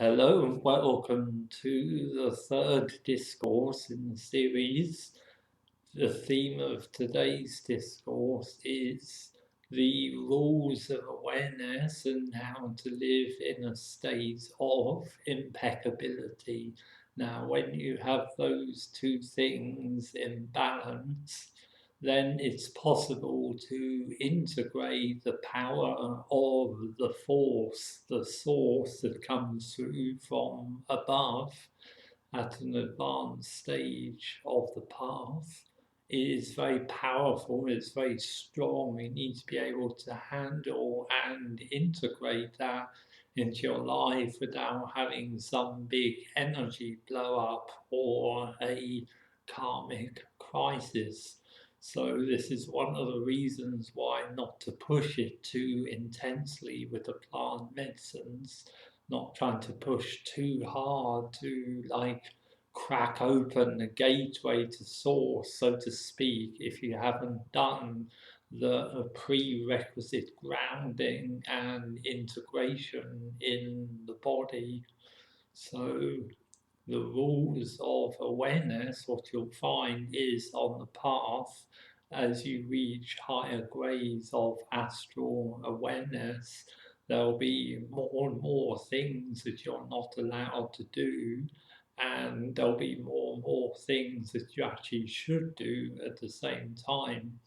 Hello and welcome to the third discourse in the series. The theme of today's discourse is the rules of awareness and how to live in a state of impeccability. Now, when you have those two things in balance, then it's possible to integrate the power of the force, the source that comes through from above at an advanced stage of the path. It is very powerful, it's very strong. You need to be able to handle and integrate that into your life without having some big energy blow up or a karmic crisis. So, this is one of the reasons why not to push it too intensely with the plant medicines, not trying to push too hard to crack open the gateway to source, so to speak, if you haven't done the prerequisite grounding and integration in the body. So the rules of awareness, what you'll find is on the path as you reach higher grades of astral awareness, there'll be more and more things that you're not allowed to do, and there'll be more and more things that you actually should do at the same time.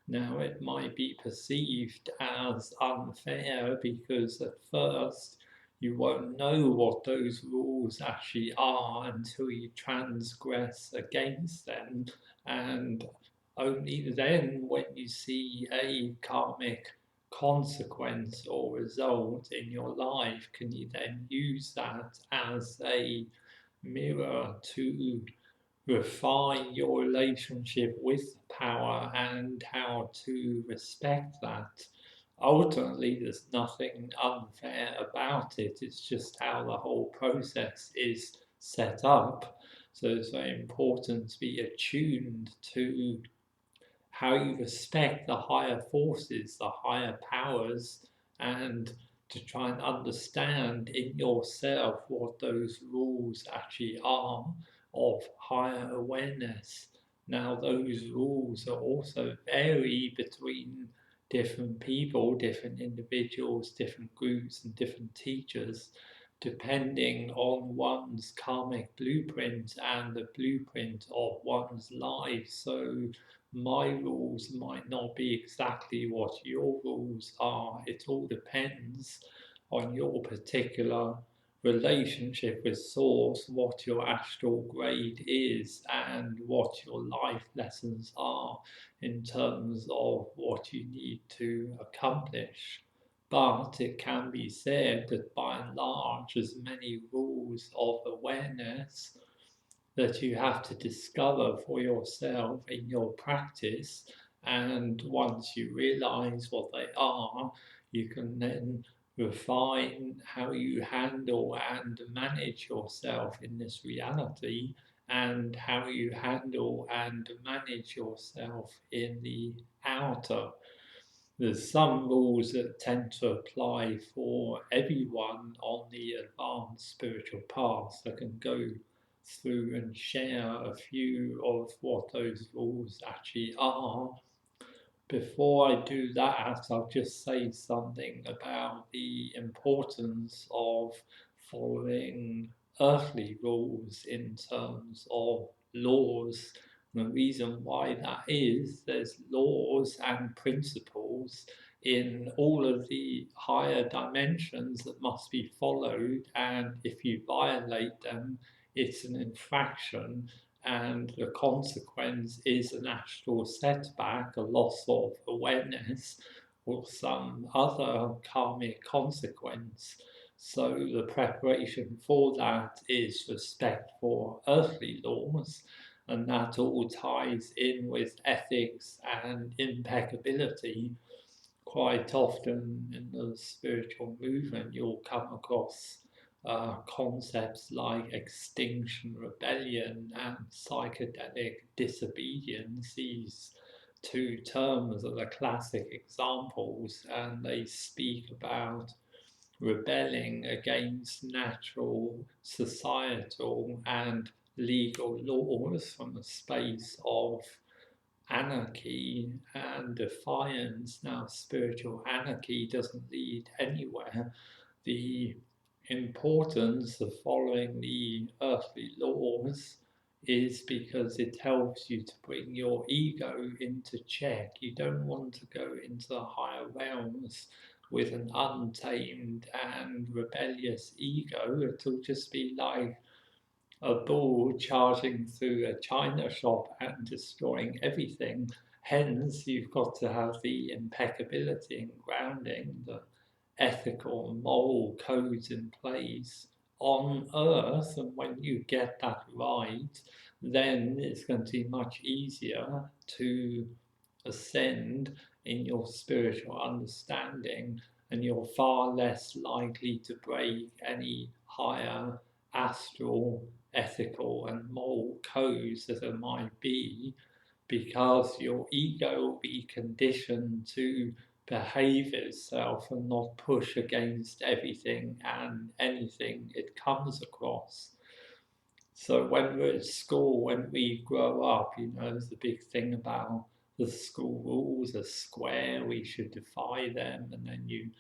Now, it might be perceived as unfair because at first you won't know what those rules actually are until you transgress against them, and only then, when you see a karmic consequence or result in your life, can you then use that as a mirror to refine your relationship with power and how to respect that. Ultimately, there's nothing unfair about it, it's just how the whole process is set up. So it's very important to be attuned to how you respect the higher forces, the higher powers, and to try and understand in yourself what those rules actually are of higher awareness. Now, those rules are also vary between different people, different individuals, different groups, and different teachers, depending on one's karmic blueprint and the blueprint of one's life. So, my rules might not be exactly what your rules are. It all depends on your particular relationship with Source, what your astral grade is, and what your life lessons are in terms of what you need to accomplish. But it can be said that by and large, as many rules of awareness that you have to discover for yourself in your practice. And once you realize what they are, you can then refine how you handle and manage yourself in this reality, and how you handle and manage yourself in the outer. There's some rules that tend to apply for everyone on the advanced spiritual path. I can go through and share a few of what those rules actually are. Before I do that, I'll just say something about the importance of following earthly rules in terms of laws. And the reason why that is, there's laws and principles in all of the higher dimensions that must be followed, and if you violate them, it's an infraction, and the consequence is an astral setback, a loss of awareness, or some other karmic consequence. So the preparation for that is respect for earthly laws, and that all ties in with ethics and impeccability. Quite often in the spiritual movement, you'll come across concepts like extinction rebellion and psychedelic disobedience. These two terms are the classic examples, and they speak about rebelling against natural, societal, and legal laws from a space of anarchy and defiance. Now, spiritual anarchy doesn't lead anywhere. The importance of following the earthly laws is because it helps you to bring your ego into check. You don't want to go into the higher realms with an untamed and rebellious ego. It'll just be like a bull charging through a china shop and destroying everything. Hence, you've got to have the impeccability and grounding, the ethical and moral codes in place on earth. And when you get that right, then it's going to be much easier to ascend in your spiritual understanding, and you're far less likely to break any higher astral, ethical, and moral codes that there might be, because your ego will be conditioned to behave itself and not push against everything and anything it comes across. So when we're at school, when we grow up, there's the big thing about the school rules are square, we should defy them, and then you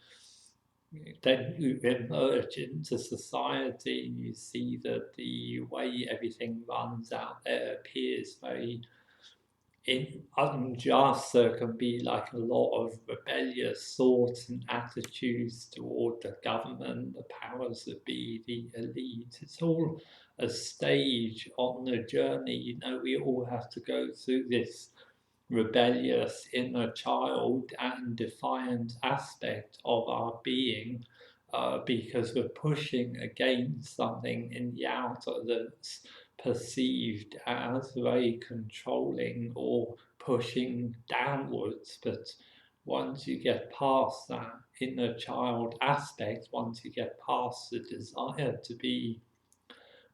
emerge into society and you see that the way everything runs out there appears very unjust. There can be like a lot of rebellious thoughts and attitudes toward the government, the powers that be, the elite. It's all a stage on the journey. We all have to go through this rebellious inner child and defiant aspect of our being, because we're pushing against something in the outer that's perceived as very controlling or pushing downwards. But once you get past that inner child aspect, once you get past the desire to be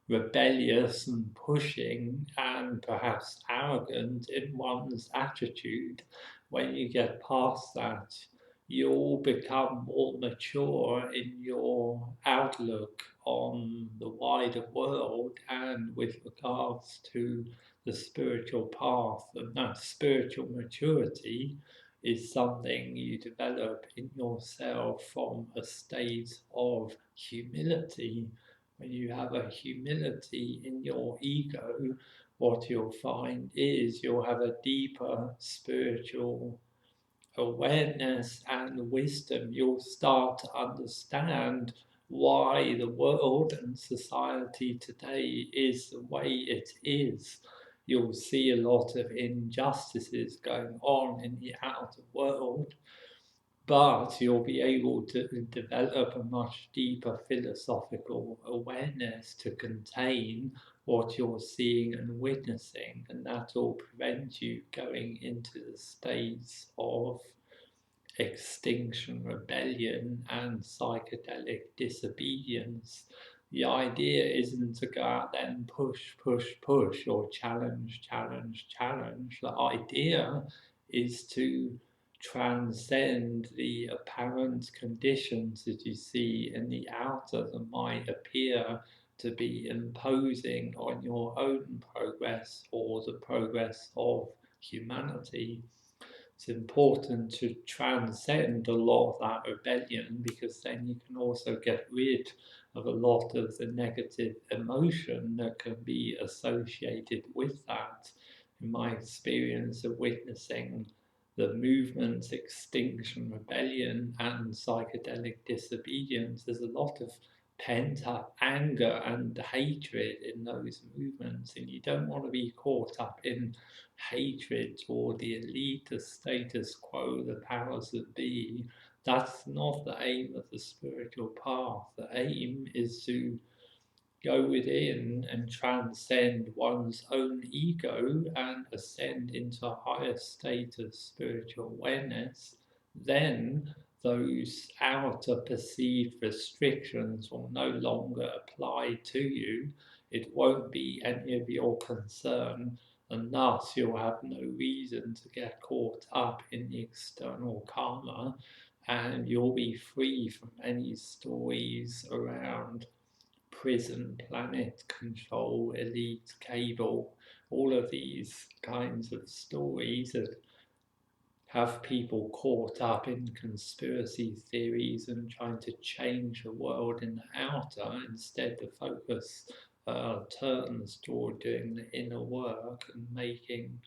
rebellious and pushing and perhaps arrogant in one's attitude, when you get past that, you'll become more mature in your outlook on the wider world and with regards to the spiritual path. And that spiritual maturity is something you develop in yourself from a state of humility. When you have a humility in your ego, what you'll find is you'll have a deeper spiritual awareness and wisdom. You'll start to understand why the world and society today is the way it is. You'll see a lot of injustices going on in the outer world, but you'll be able to develop a much deeper philosophical awareness to contain what you're seeing and witnessing, and that will prevent you going into the states of extinction, rebellion, and psychedelic disobedience. The idea isn't to go out there and push, push, push, or challenge, challenge, challenge. The idea is to transcend the apparent conditions that you see in the outer that might appear to be imposing on your own progress or the progress of humanity. It's important to transcend a lot of that rebellion, because then you can also get rid of a lot of the negative emotion that can be associated with that. In my experience of witnessing the movements, extinction, rebellion, and psychedelic disobedience, there's a lot of pent up anger and hatred in those movements, and you don't want to be caught up in hatred toward the elite, the status quo, the powers that be. That's not the aim of the spiritual path. The aim is to go within and transcend one's own ego and ascend into a higher state of spiritual awareness. Then those outer perceived restrictions will no longer apply to you. It won't be any of your concern, and thus you'll have no reason to get caught up in the external karma. and you'll be free from any stories around prison, planet, control, elite, cable, all of these kinds of stories that have people caught up in conspiracy theories and trying to change the world in the outer. Instead, the focus turns toward doing the inner work and making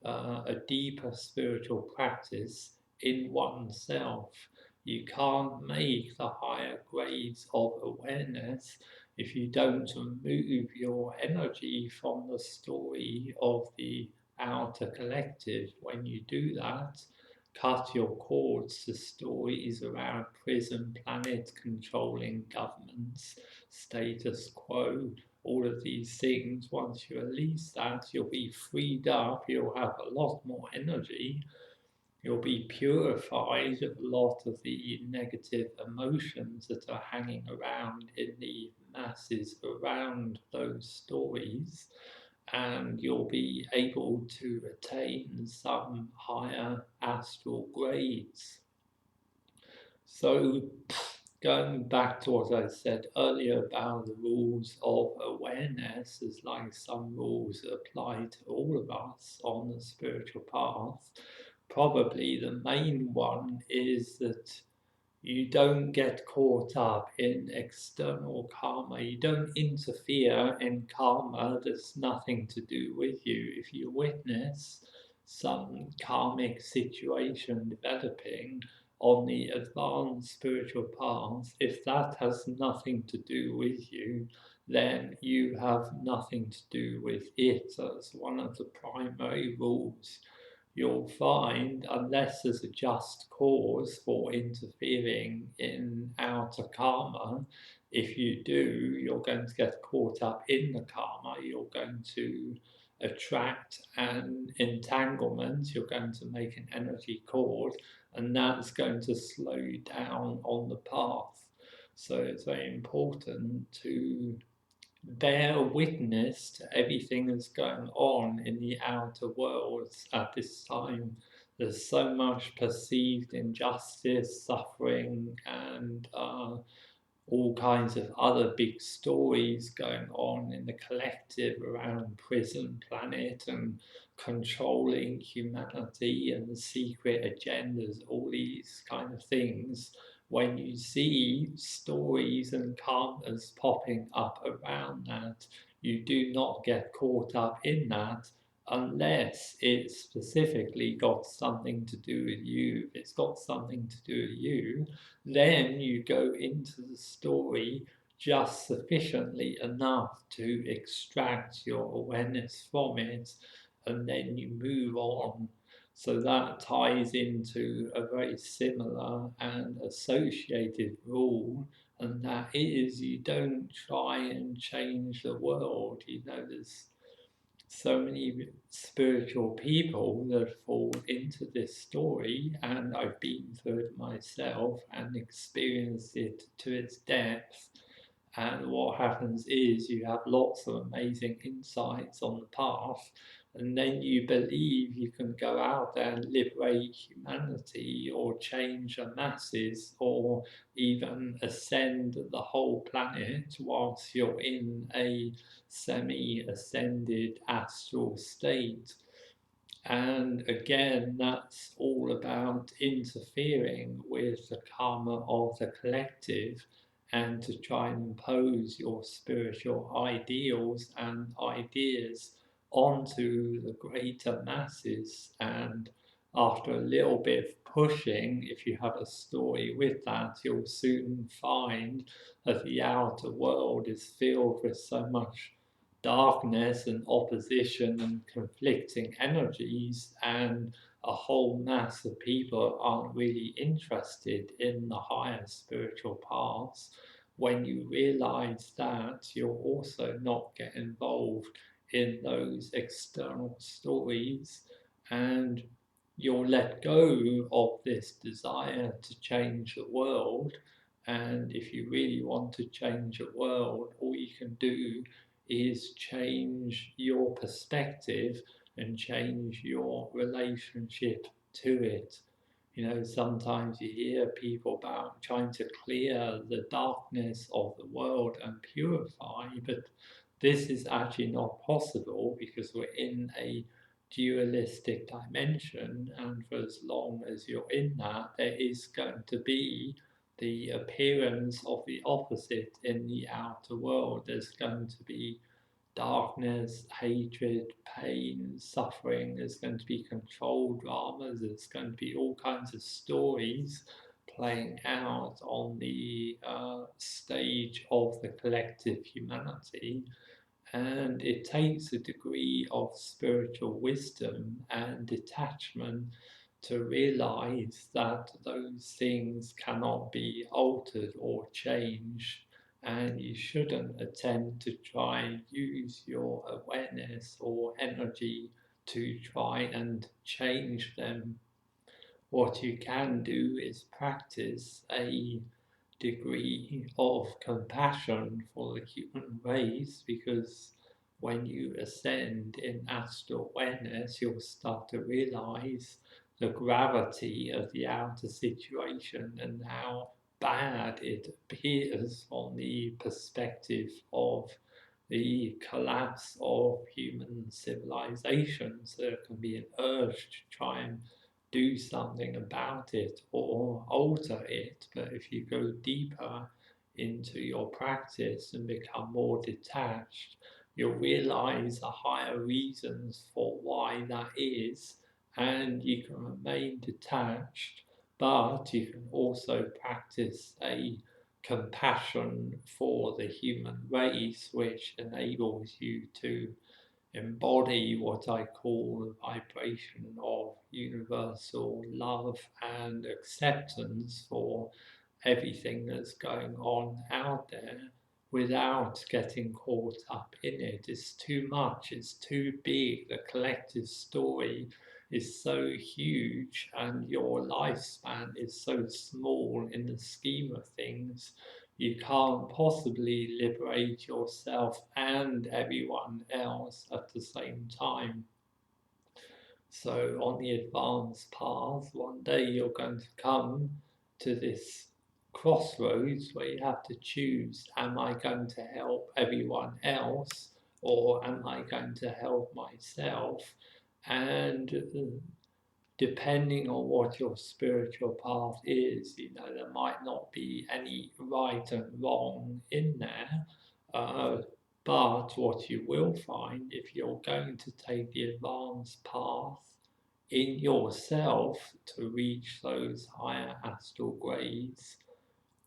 a deeper spiritual practice in oneself. You can't make the higher grades of awareness if you don't remove your energy from the story of the outer collective. When you do that, cut your cords to stories around prison, planet, controlling governments, status quo, all of these things. Once you release that, you'll be freed up, you'll have a lot more energy, you'll be purified of a lot of the negative emotions that are hanging around in the masses around those stories, and you'll be able to attain some higher astral grades. So, going back to what I said earlier about the rules of awareness, is like some rules that apply to all of us on the spiritual path. Probably the main one is that you don't get caught up in external karma. You don't interfere in karma that's nothing to do with you. If you witness some karmic situation developing on the advanced spiritual path, if that has nothing to do with you, then you have nothing to do with it. That's one of the primary rules. You'll find, unless there's a just cause for interfering in outer karma, if you do, you're going to get caught up in the karma, you're going to attract an entanglement, you're going to make an energy cord, and that's going to slow you down on the path. So it's very important to bear witness to everything that's going on in the outer world at this time. There's so much perceived injustice, suffering, and all kinds of other big stories going on in the collective around prison planet and controlling humanity and the secret agendas, all these kind of things. When you see stories and karmas popping up around that, you do not get caught up in that unless it's specifically got something to do with you. If it's got something to do with you, then you go into the story just sufficiently enough to extract your awareness from it, and then you move on. So that ties into a very similar and associated rule, and that is you don't try and change the world. You know, there's so many spiritual people that fall into this story, and I've been through it myself and experienced it to its depth. And what happens is you have lots of amazing insights on the path, and then you believe you can go out there and liberate humanity or change the masses or even ascend the whole planet whilst you're in a semi-ascended astral state. And again, that's all about interfering with the karma of the collective and to try and impose your spiritual ideals and ideas onto the greater masses. And after a little bit of pushing, if you have a story with that, you'll soon find that the outer world is filled with so much darkness and opposition and conflicting energies, and a whole mass of people aren't really interested in the higher spiritual paths. When you realize that, you'll also not get involved in those external stories, and you'll let go of this desire to change the world. And if you really want to change the world, all you can do is change your perspective and change your relationship to it. Sometimes you hear people about trying to clear the darkness of the world and purify, but this is actually not possible because we're in a dualistic dimension, and for as long as you're in that, there is going to be the appearance of the opposite in the outer world. There's going to be darkness, hatred, pain, suffering. There's going to be control dramas. There's going to be all kinds of stories playing out on the stage of the collective humanity. And it takes a degree of spiritual wisdom and detachment to realize that those things cannot be altered or changed, and you shouldn't attempt to try and use your awareness or energy to try and change them. What you can do is practice a degree of compassion for the human race, because when you ascend in astral awareness, you'll start to realize the gravity of the outer situation and how bad it appears from the perspective of the collapse of human civilization. So there can be an urge to try and do something about it or alter it. But if you go deeper into your practice and become more detached, you'll realize the higher reasons for why that is, and you can remain detached, but you can also practice a compassion for the human race, which enables you to embody what I call the vibration of universal love and acceptance for everything that's going on out there without getting caught up in it. It's too much, it's too big. The collective story is so huge, and your lifespan is so small in the scheme of things. You can't possibly liberate yourself and everyone else at the same time. So, on the advanced path, one day you're going to come to this crossroads where you have to choose: am I going to help everyone else, or am I going to help myself? And depending on what your spiritual path is, there might not be any right and wrong in there. But what you will find, if you're going to take the advanced path in yourself to reach those higher astral grades,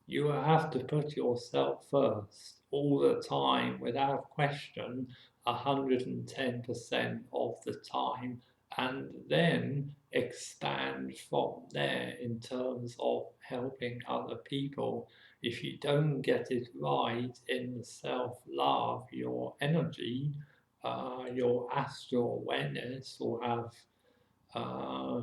you have to put yourself first all the time, without question, 110% of the time, and then expand from there in terms of helping other people. If you don't get it right in the self-love, your energy, your astral awareness will have uh,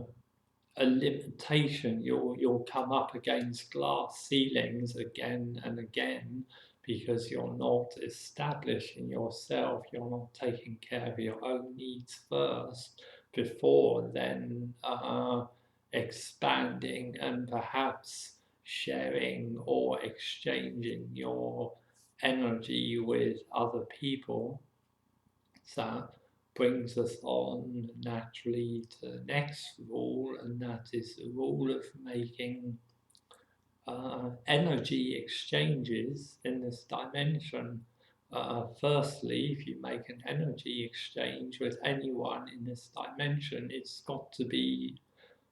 a limitation. You'll come up against glass ceilings again and again, because you're not establishing yourself. You're not taking care of your own needs first before then expanding and perhaps sharing or exchanging your energy with other people. So brings us on naturally to the next rule, and that is the rule of making energy exchanges in this dimension. Firstly, if you make an energy exchange with anyone in this dimension, it's got to be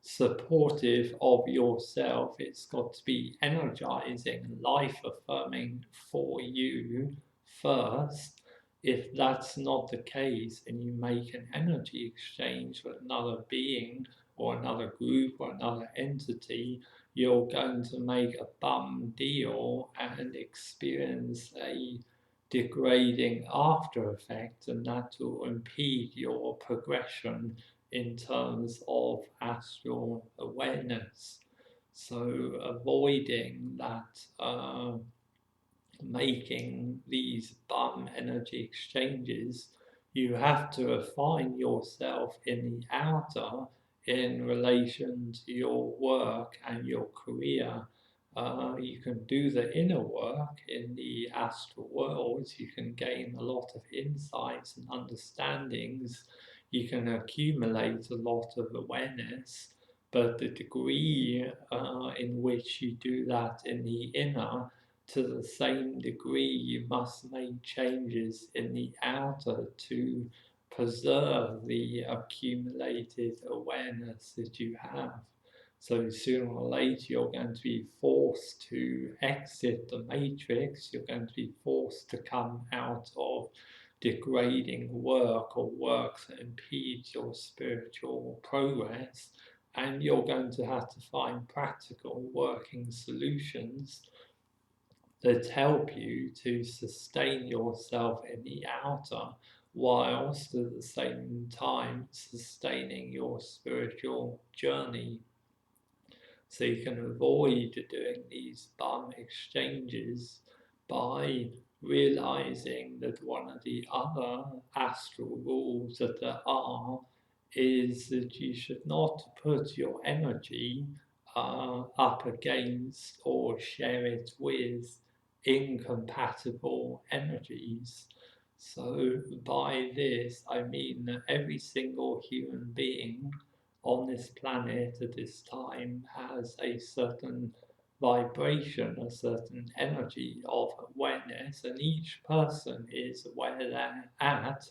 supportive of yourself. It's got to be energizing, life affirming for you first. If that's not the case and you make an energy exchange with another being or another group or another entity, you're going to make a bum deal and experience a degrading after effect, and that will impede your progression in terms of astral awareness. So, avoiding that, making these bum energy exchanges, you have to refine yourself in the outer in relation to your work and your career. You can do the inner work in the astral world. You can gain a lot of insights and understandings. You can accumulate a lot of awareness, but the degree in which you do that in the inner, to the same degree you must make changes in the outer to preserve the accumulated awareness that you have. So sooner or later, you're going to be forced to exit the matrix. You're going to be forced to come out of degrading work or work that impedes your spiritual progress. And you're going to have to find practical working solutions that help you to sustain yourself in the outer, whilst at the same time sustaining your spiritual journey. So you can avoid doing these bum exchanges by realizing that one of the other astral rules that there are is that you should not put your energy up against or share it with incompatible energies. So by this I mean that every single human being on this planet at this time has a certain vibration, a certain energy of awareness, and each person is where they're at.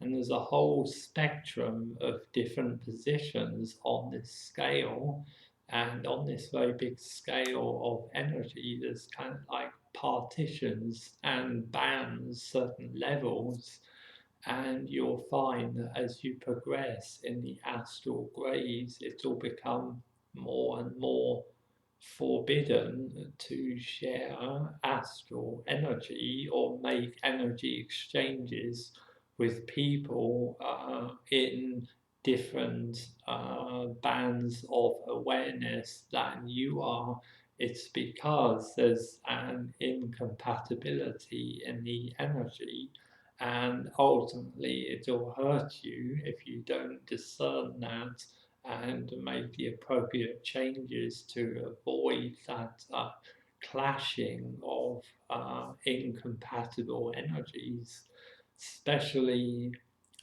And there's a whole spectrum of different positions on this scale. And on this very big scale of energy, there's kind of like partitions and bands, certain levels, and you'll find that as you progress in the astral grades, it'll become more and more forbidden to share astral energy or make energy exchanges with people in different bands of awareness than you are. It's because there's an incompatibility in the energy, and ultimately it'll hurt you if you don't discern that and make the appropriate changes to avoid that clashing of incompatible energies, especially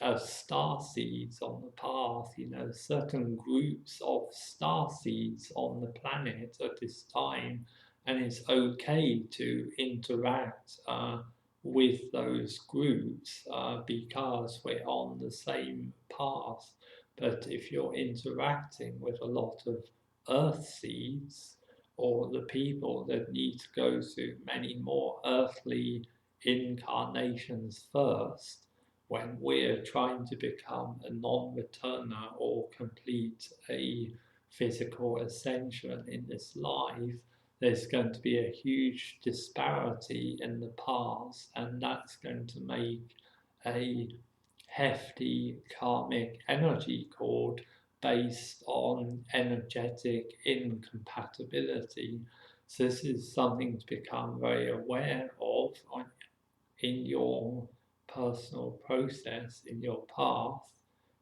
as star seeds on the path. You know, certain groups of star seeds on the planet at this time, and it's okay to interact with those groups because we're on the same path. But if you're interacting with a lot of earth seeds, or the people that need to go through many more earthly incarnations first, when we're trying to become a non-returner or complete a physical ascension in this life, there's going to be a huge disparity in the paths, and that's going to make a hefty karmic energy cord based on energetic incompatibility. So this is something to become very aware of in your personal process, in your path.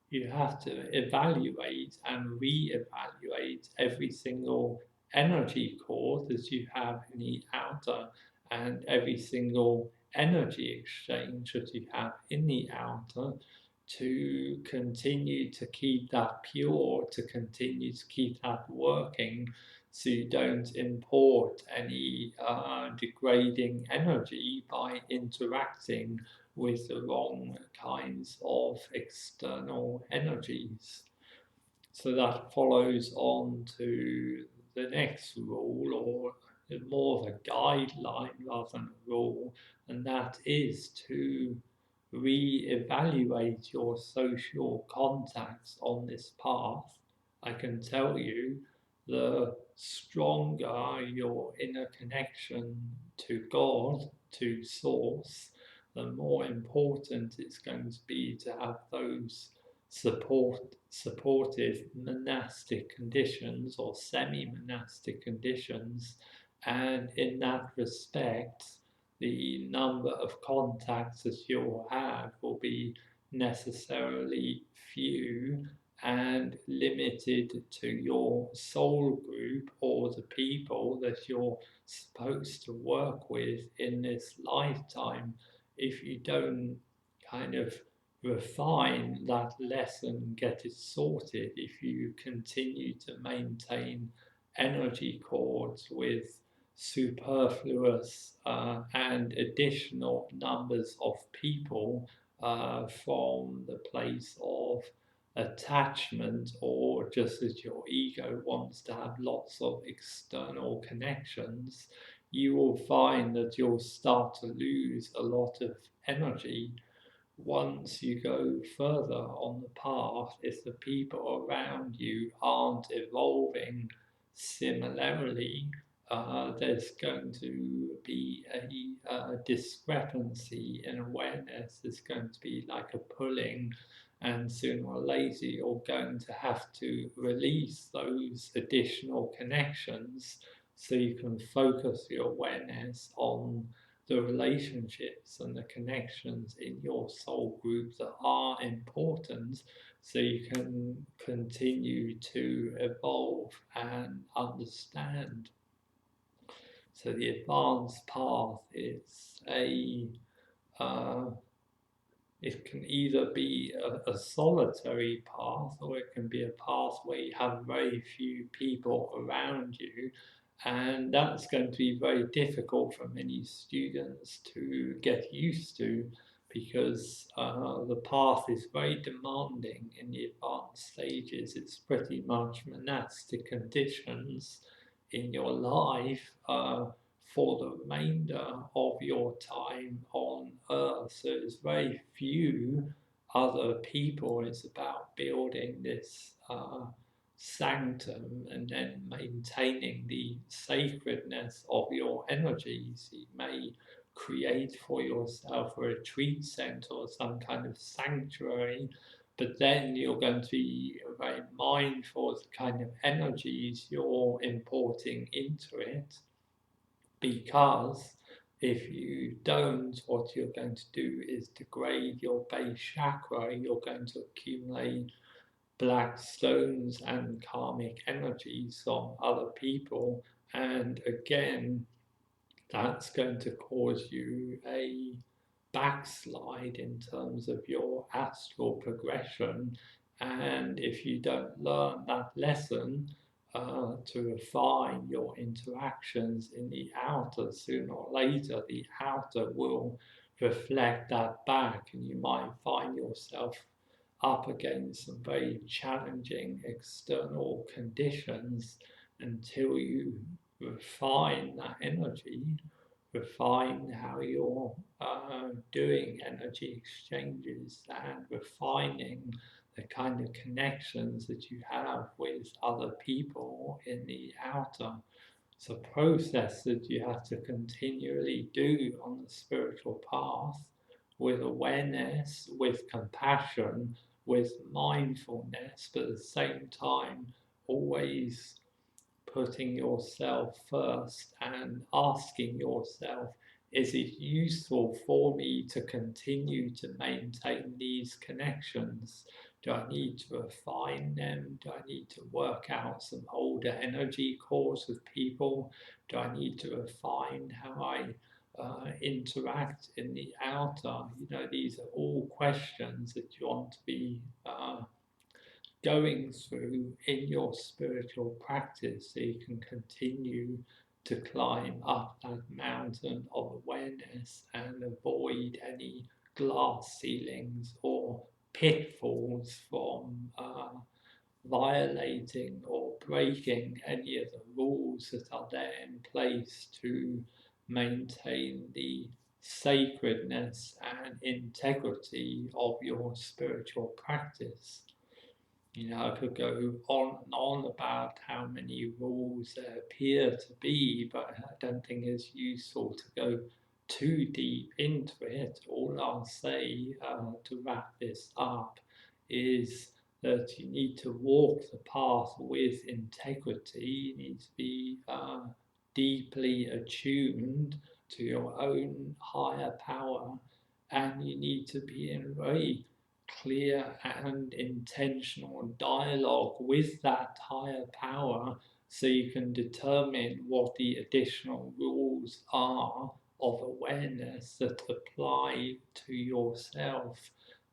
You have to evaluate and re-evaluate every single energy core that you have in the outer, and every single energy exchange that you have in the outer, to continue to keep that pure, to continue to keep that working, so you don't import any degrading energy by interacting with the wrong kinds of external energies. So that follows on to the next rule, or more of a guideline rather than a rule, and that is to re-evaluate your social contacts on this path. I can tell you, the stronger your inner connection to God, to Source, the more important it's going to be to have those supportive monastic conditions or semi-monastic conditions. And in that respect, the number of contacts that you'll have will be necessarily few, and limited to your soul group or the people that you're supposed to work with in this lifetime, if you don't kind of refine that lesson, get it sorted, if you continue to maintain energy cords with superfluous and additional numbers of people from the place of attachment, or just as your ego wants to have lots of external connections, you will find that you'll start to lose a lot of energy. Once you go further on the path, if the people around you aren't evolving similarly, there's going to be a discrepancy in awareness. There's going to be like a pulling, and sooner or later you're going to have to release those additional connections so you can focus your awareness on the relationships and the connections in your soul group that are important, so you can continue to evolve and understand. So the advanced path is uh, it can either be a solitary path, or it can be a path where you have very few people around you, and that's going to be very difficult for many students to get used to, because the path is very demanding in the advanced stages. It's pretty much monastic conditions in your life for the remainder of your time on earth. So there's very few other people. It's about building this sanctum and then maintaining the sacredness of your energies. You may create for yourself a retreat center or some kind of sanctuary, but then you're going to be very mindful of the kind of energies you're importing into it, because if you don't, what you're going to do is degrade your base chakra. You're going to accumulate black stones and karmic energies from other people, and again, that's going to cause you a backslide in terms of your astral progression. And if you don't learn that lesson to refine your interactions in the outer, sooner or later the outer will reflect that back, and you might find yourself up against some very challenging external conditions until you refine that energy, refine how you're doing energy exchanges, and refining the kind of connections that you have with other people in the outer. It's a process that you have to continually do on the spiritual path, with awareness, with compassion, with mindfulness, but at the same time, always putting yourself first and asking yourself, is it useful for me to continue to maintain these connections? Do I need to refine them? Do I need to work out some older energy cores with people? Do I need to refine how I interact in the outer? These are all questions that you want to be going through in your spiritual practice, so you can continue to climb up that mountain of awareness and avoid any glass ceilings or pitfalls from violating or breaking any of the rules that are there in place to maintain the sacredness and integrity of your spiritual practice. I could go on and on about how many rules there appear to be, but I don't think it's useful to go too deep into it. All I'll say to wrap this up is that you need to walk the path with integrity. You need to be deeply attuned to your own higher power, and you need to be in very clear and intentional dialogue with that higher power, so you can determine what the additional rules are of awareness that apply to yourself.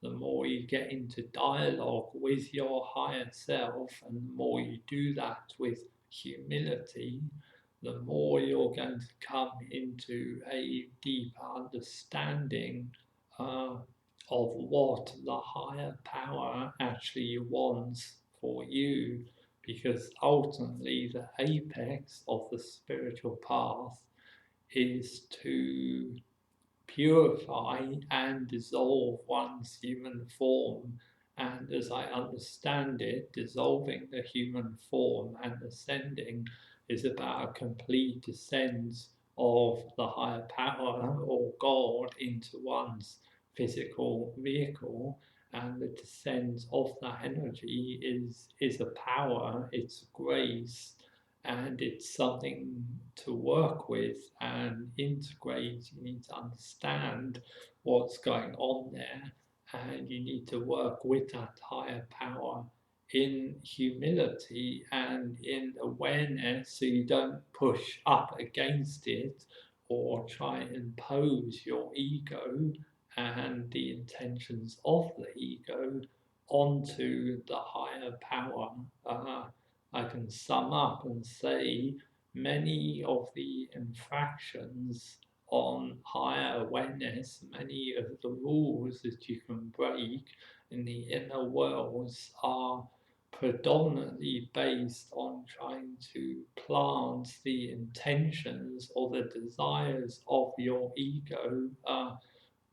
The more you get into dialogue with your higher self, and the more you do that with humility, the more you're going to come into a deeper understanding uh, of what the higher power actually wants for you, because ultimately the apex of the spiritual path is to purify and dissolve one's human form. And as I understand it, dissolving the human form and ascending is about a complete descent of the higher power or God into one's physical vehicle. And the descent of that energy is a power, it's grace, and it's something to work with and integrate. You need to understand what's going on there, and you need to work with that higher power in humility and in awareness, so you don't push up against it or try and impose your ego and the intentions of the ego onto the higher power. I can sum up and say many of the infractions on higher awareness, many of the rules that you can break in the inner worlds are predominantly based on trying to plant the intentions or the desires of your ego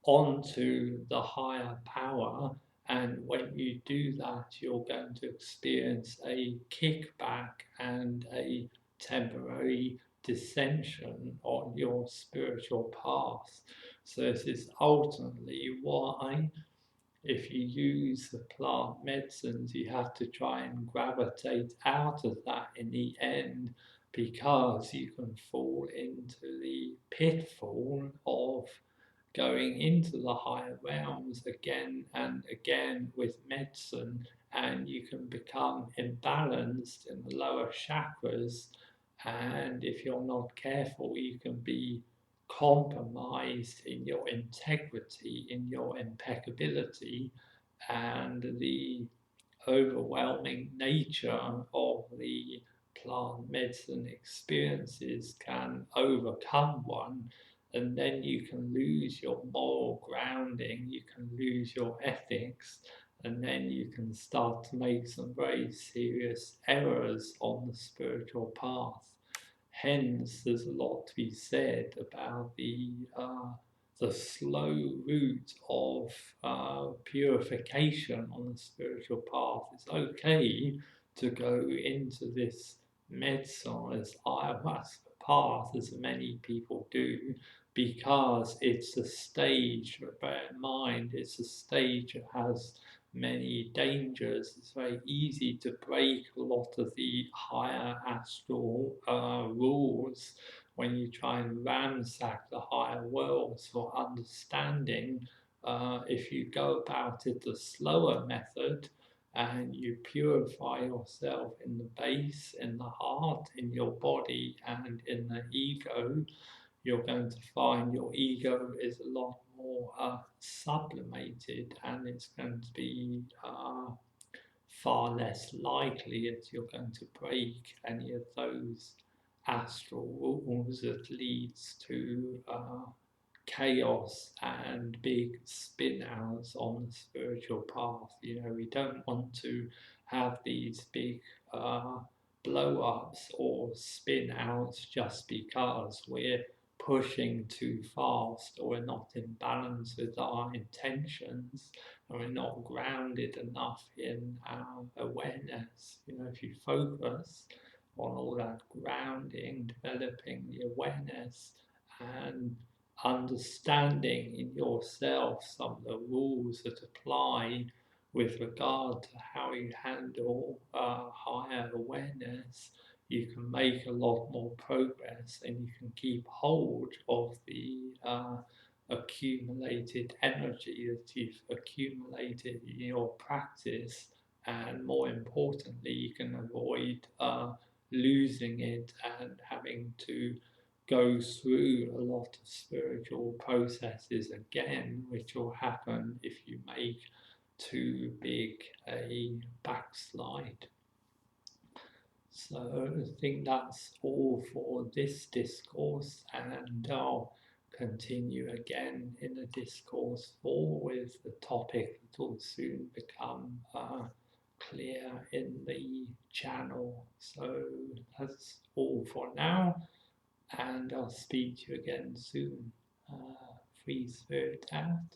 onto the higher power. And when you do that, you're going to experience a kickback and a temporary dissension on your spiritual path. So this is ultimately why, if you use the plant medicines, you have to try and gravitate out of that in the end, because you can fall into the pitfall of going into the higher realms again and again with medicine, and you can become imbalanced in the lower chakras. And if you're not careful, you can be compromised in your integrity, in your impeccability, and the overwhelming nature of the plant medicine experiences can overcome one, and then you can lose your moral grounding, you can lose your ethics, and then you can start to make some very serious errors on the spiritual path. Hence, there's a lot to be said about the slow route of purification on the spiritual path. It's okay to go into this medicine ayahuasca path, as many people do, because it's a stage. Bear in mind, it's a stage that has many dangers. It's very easy to break a lot of the higher astral rules when you try and ransack the higher worlds for understanding. If you go about it the slower method and you purify yourself in the base, in the heart, in your body, and in the ego, you're going to find your ego is a lot more sublimated, and it's going to be far less likely that you're going to break any of those astral rules that leads to chaos and big spin outs on the spiritual path. You know, we don't want to have these big blow ups or spin outs just because we're pushing too fast, or we're not in balance with our intentions, and we're not grounded enough in our awareness. You know, if you focus on all that grounding, developing the awareness, and understanding in yourself some of the rules that apply with regard to how you handle higher awareness, you can make a lot more progress, and you can keep hold of accumulated energy that you've accumulated in your practice, and more importantly, you can avoid losing it and having to go through a lot of spiritual processes again, which will happen if you make too big a backslide. So I think that's all for this discourse, and I'll continue again in a discourse 4 with the topic that will soon become clear in the channel. So that's all for now, and I'll speak to you again soon. Free spirit out.